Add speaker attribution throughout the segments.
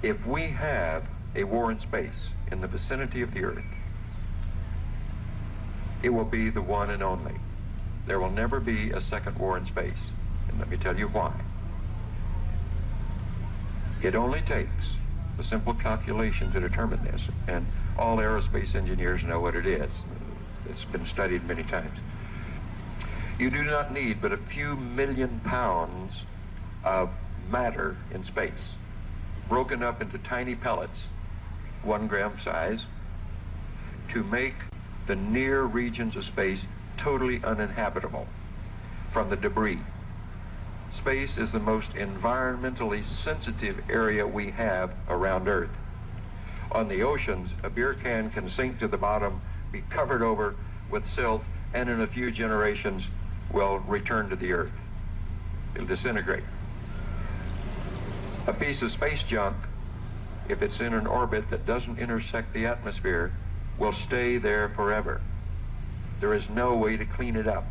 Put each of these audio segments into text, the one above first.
Speaker 1: If we have a war in space in the vicinity of the Earth, it will be the one and only. There will never be a second war in space. And let me tell you why. It only takes a simple calculation to determine this, and all aerospace engineers know what it is. It's been studied many times. You do not need but a few million pounds of matter in space, broken up into tiny pellets, 1 gram size, to make the near regions of space totally uninhabitable from the debris. Space is the most environmentally sensitive area we have around Earth. On the oceans, a beer can sink to the bottom, be covered over with silt, and in a few generations will return to the Earth. It'll disintegrate. A piece of space junk, if it's in an orbit that doesn't intersect the atmosphere, will stay there forever. There is no way to clean it up.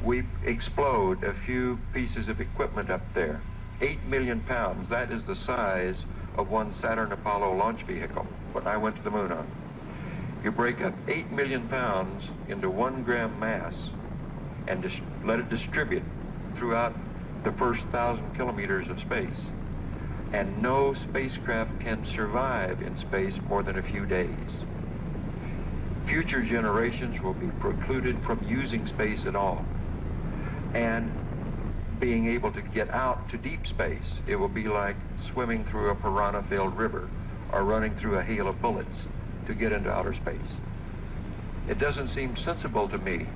Speaker 1: We explode a few pieces of equipment up there. 8 million pounds, that is the size of one Saturn Apollo launch vehicle, what I went to the moon on. You break up 8 million pounds into 1 gram mass and let it distribute throughout the first 1,000 kilometers of space. And no spacecraft can survive in space more than a few days. Future generations will be precluded from using space at all and being able to get out to deep space. It will be like swimming through a piranha-filled river or running through a hail of bullets to get into outer space. It doesn't seem sensible to me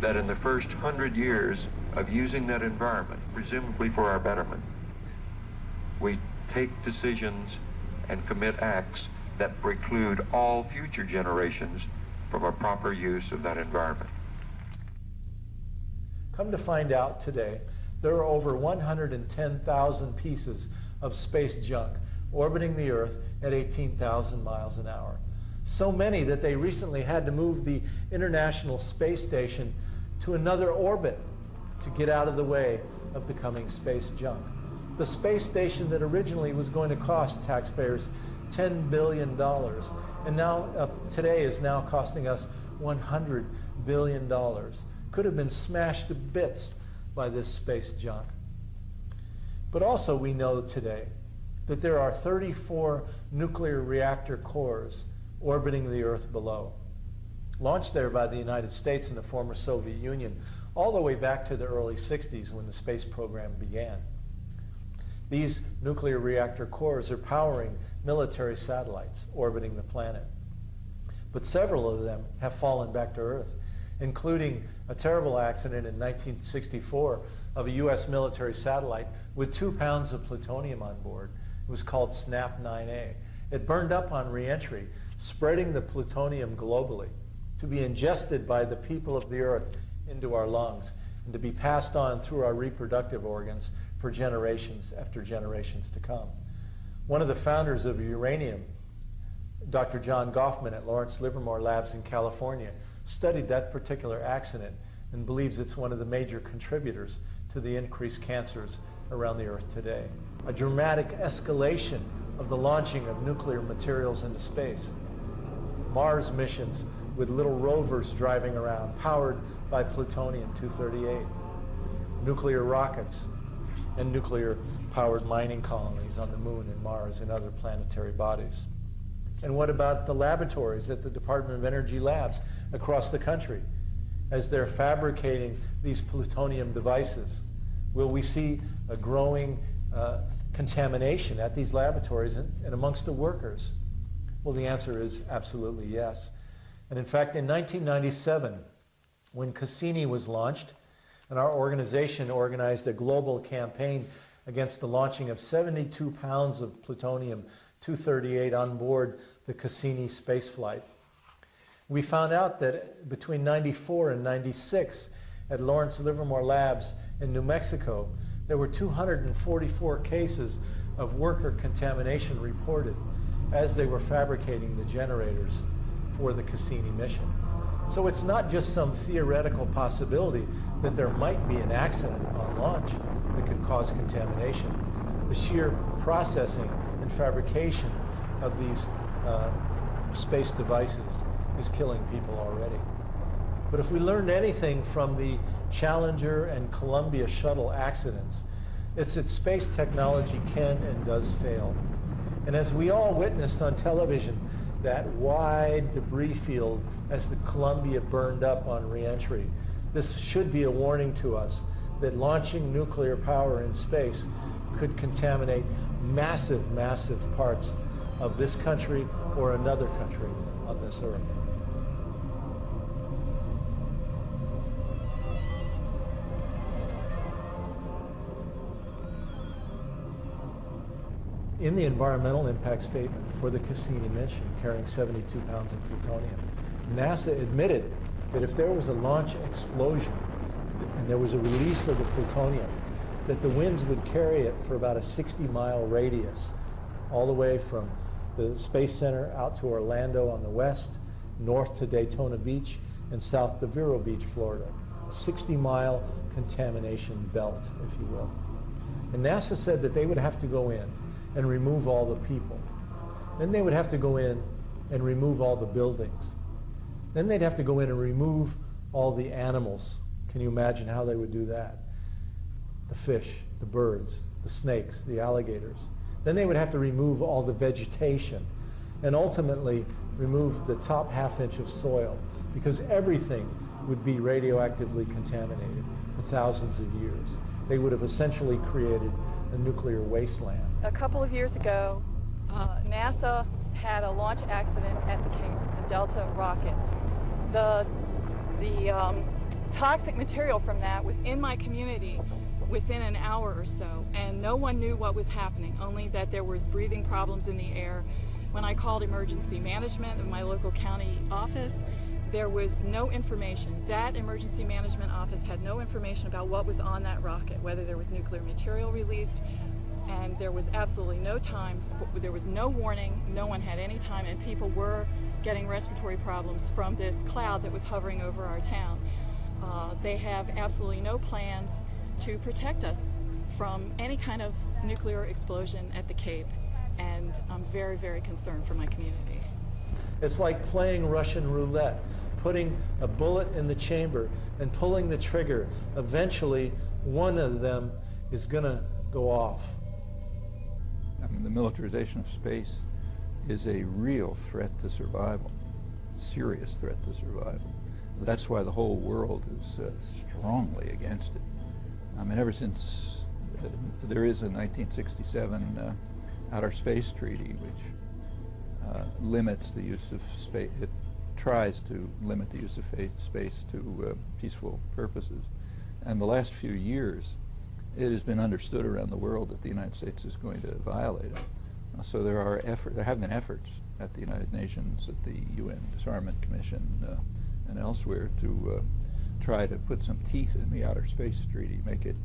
Speaker 1: that in the first 100 years of using that environment, presumably for our betterment, we take decisions and commit acts that preclude all future generations from a proper use of that environment.
Speaker 2: Come to find out today, there are over 110,000 pieces of space junk orbiting the Earth at 18,000 miles an hour. So many that they recently had to move the International Space Station to another orbit to get out of the way of the coming space junk. The space station that originally was going to cost taxpayers $10 billion, and now today is now costing us $100 billion, could have been smashed to bits by this space junk. But also we know today that there are 34 nuclear reactor cores orbiting the Earth below, launched there by the United States and the former Soviet Union, all the way back to the early 60s when the space program began. These nuclear reactor cores are powering military satellites orbiting the planet. But several of them have fallen back to Earth, including a terrible accident in 1964 of a US military satellite with 2 pounds of plutonium on board. It was called SNAP 9A. It burned up on re-entry, spreading the plutonium globally to be ingested by the people of the Earth into our lungs and to be passed on through our reproductive organs for generations after generations to come. One of the founders of uranium, Dr. John Goffman at Lawrence Livermore Labs in California, studied that particular accident and believes it's one of the major contributors to the increased cancers around the Earth today. A dramatic escalation of the launching of nuclear materials into space. Mars missions with little rovers driving around, powered by plutonium-238. Nuclear rockets and nuclear-powered mining colonies on the Moon and Mars and other planetary bodies. And what about the laboratories at the Department of Energy labs across the country as they're fabricating these plutonium devices? Will we see a growing contamination at these laboratories and amongst the workers? Well, the answer is absolutely yes. And in fact, in 1997, when Cassini was launched, and our organization organized a global campaign against the launching of 72 pounds of plutonium-238 on board the Cassini spaceflight. We found out that between 94 and 96 at Lawrence Livermore Labs in New Mexico, there were 244 cases of worker contamination reported as they were fabricating the generators for the Cassini mission. So it's not just some theoretical possibility that there might be an accident on launch that could cause contamination. The sheer processing and fabrication of these space devices is killing people already. But if we learned anything from the Challenger and Columbia shuttle accidents, it's that space technology can and does fail. And as we all witnessed on television, that wide debris field as the Columbia burned up on re-entry, this should be a warning to us that launching nuclear power in space could contaminate massive, massive parts of this country or another country on this earth. In the environmental impact statement for the Cassini mission, carrying 72 pounds of plutonium, NASA admitted that if there was a launch explosion and there was a release of the plutonium, that the winds would carry it for about a 60-mile radius, all the way from the Space Center out to Orlando on the west, north to Daytona Beach, and south to Vero Beach, Florida. A 60-mile contamination belt, if you will. And NASA said that they would have to go in and remove all the people. Then they would have to go in and remove all the buildings. Then they'd have to go in and remove all the animals. Can you imagine how they would do that? The fish, the birds, the snakes, the alligators. Then they would have to remove all the vegetation and ultimately remove the top half-inch of soil, because everything would be radioactively contaminated for thousands of years. They would have essentially created a nuclear wasteland.
Speaker 3: A couple of years ago, NASA had a launch accident at the Cape, the Delta rocket. The toxic material from that was in my community within an hour or so, and no one knew what was happening, only that there was breathing problems in the air. When I called emergency management of my local county office, there was no information. That emergency management office had no information about what was on that rocket, whether there was nuclear material released, and there was absolutely no time, there was no warning, no one had any time, and people were getting respiratory problems from this cloud that was hovering over our town. They have absolutely no plans to protect us from any kind of nuclear explosion at the Cape, and I'm very, very concerned for my community.
Speaker 2: It's like playing Russian roulette, putting a bullet in the chamber and pulling the trigger. Eventually, one of them is going to go off.
Speaker 4: I mean, the militarization of space is a real threat to survival, serious threat to survival. That's why the whole world is strongly against it. I mean, ever since there is a 1967 Outer Space Treaty, which limits the use of space, it tries to limit the use of space to peaceful purposes. And the last few years, it has been understood around the world that the United States is going to violate it. So there have been efforts at the United Nations, at the UN Disarmament Commission, and elsewhere to try to put some teeth in the Outer Space Treaty, make it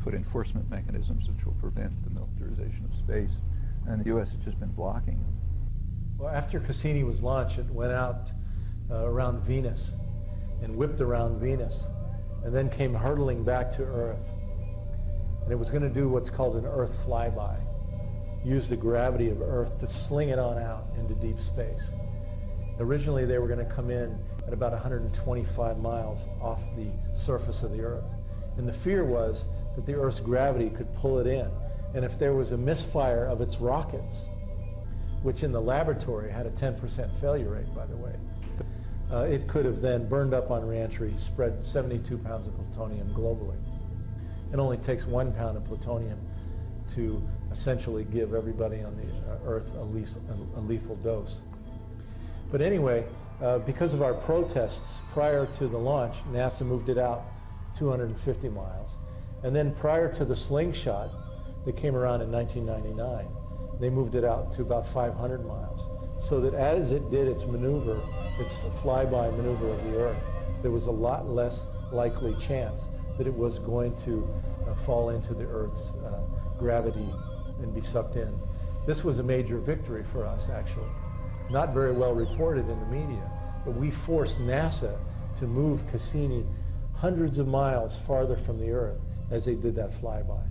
Speaker 4: put enforcement mechanisms which will prevent the militarization of space. And the U.S. has just been blocking them.
Speaker 2: Well, after Cassini was launched, it went out around Venus and whipped around Venus and then came hurtling back to Earth. And it was going to do what's called an Earth flyby, use the gravity of Earth to sling it on out into deep space. Originally, they were going to come in at about 125 miles off the surface of the Earth. And the fear was that the Earth's gravity could pull it in. And if there was a misfire of its rockets, which in the laboratory had a 10% failure rate, by the way, it could have then burned up on reentry, spread 72 pounds of plutonium globally. It only takes 1 pound of plutonium to essentially give everybody on the Earth a lethal dose. But anyway, because of our protests prior to the launch, NASA moved it out 250 miles. And then prior to the slingshot that came around in 1999, they moved it out to about 500 miles. So that as it did its maneuver, its flyby maneuver of the Earth, there was a lot less likely chance that it was going to fall into the Earth's gravity and be sucked in. This was a major victory for us, actually. Not very well reported in the media, but we forced NASA to move Cassini hundreds of miles farther from the Earth as they did that flyby.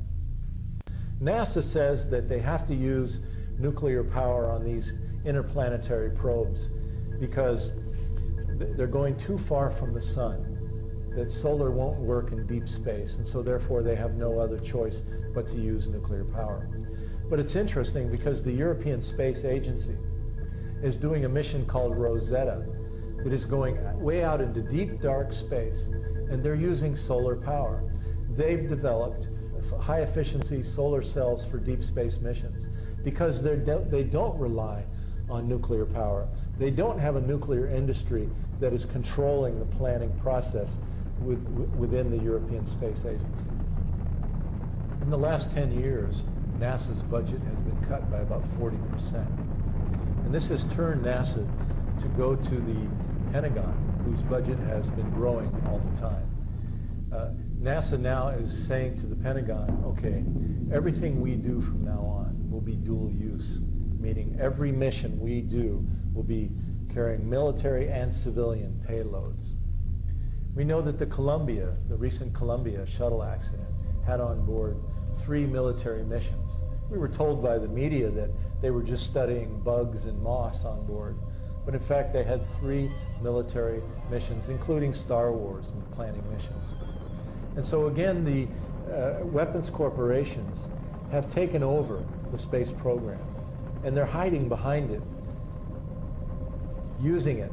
Speaker 2: NASA says that they have to use nuclear power on these interplanetary probes because they're going too far from the sun, that solar won't work in deep space, and so therefore they have no other choice but to use nuclear power. But it's interesting because the European Space Agency is doing a mission called Rosetta that is going way out into deep, dark space, and they're using solar power. They've developed high-efficiency solar cells for deep space missions because they don't rely on nuclear power. They don't have a nuclear industry that is controlling the planning process within the European Space Agency. In the last 10 years, NASA's budget has been cut by about 40%. And this has turned NASA to go to the Pentagon, whose budget has been growing all the time. NASA now is saying to the Pentagon, okay, everything we do from now on will be dual use, meaning every mission we do will be carrying military and civilian payloads. We know that the recent Columbia shuttle accident had on board 3 military missions. We were told by the media that they were just studying bugs and moss on board, but in fact they had 3 military missions, including Star Wars planning missions. And so again, the weapons corporations have taken over the space program, and they're hiding behind it, using it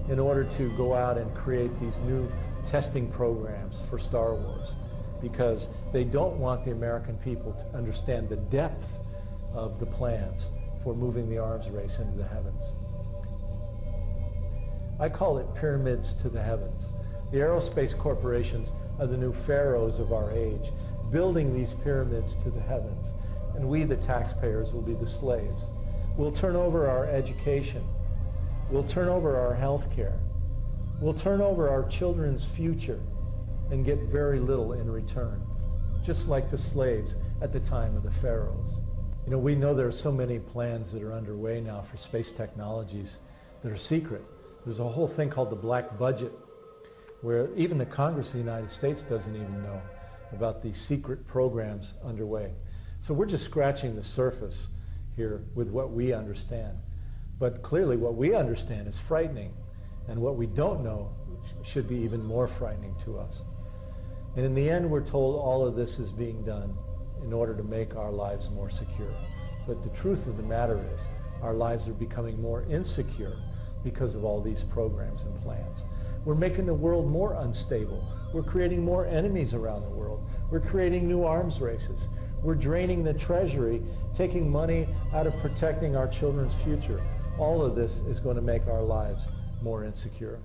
Speaker 2: in order to go out and create these new testing programs for Star Wars, because they don't want the American people to understand the depth of the plans for moving the arms race into the heavens. I call it pyramids to the heavens. The aerospace corporations are the new pharaohs of our age, building these pyramids to the heavens, and we, the taxpayers, will be the slaves. We'll turn over our education. We'll turn over our health care. We'll turn over our children's future and get very little in return, just like the slaves at the time of the pharaohs. You know, we know there are so many plans that are underway now for space technologies that are secret. There's a whole thing called the black budget, where even the Congress of the United States doesn't even know about these secret programs underway. So we're just scratching the surface here with what we understand. But clearly what we understand is frightening, and what we don't know should be even more frightening to us. And in the end, we're told all of this is being done in order to make our lives more secure. But the truth of the matter is, our lives are becoming more insecure because of all these programs and plans. We're making the world more unstable. We're creating more enemies around the world. We're creating new arms races. We're draining the treasury, taking money out of protecting our children's future. All of this is going to make our lives more insecure.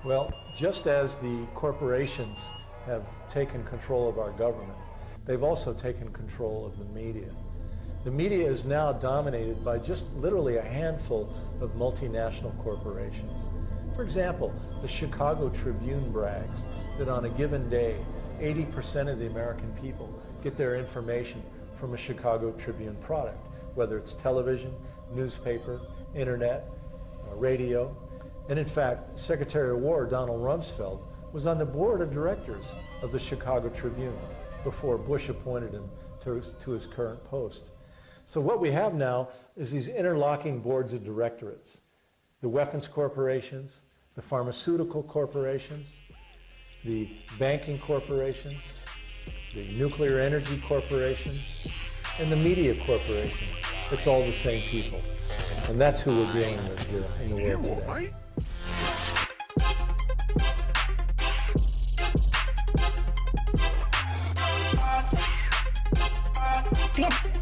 Speaker 2: Well, just as the corporations have taken control of our government, they've also taken control of the media. The media is now dominated by just literally a handful of multinational corporations. For example, the Chicago Tribune brags that on a given day, 80% of the American people get their information from a Chicago Tribune product, whether it's television, newspaper, internet, radio. And in fact, Secretary of War Donald Rumsfeld was on the board of directors of the Chicago Tribune before Bush appointed him to his current post. So what we have now is these interlocking boards of directorates. The weapons corporations, the pharmaceutical corporations, the banking corporations, the nuclear energy corporations, and the media corporations. It's all the same people. And that's who we're dealing with here in the world today.
Speaker 5: Yeah.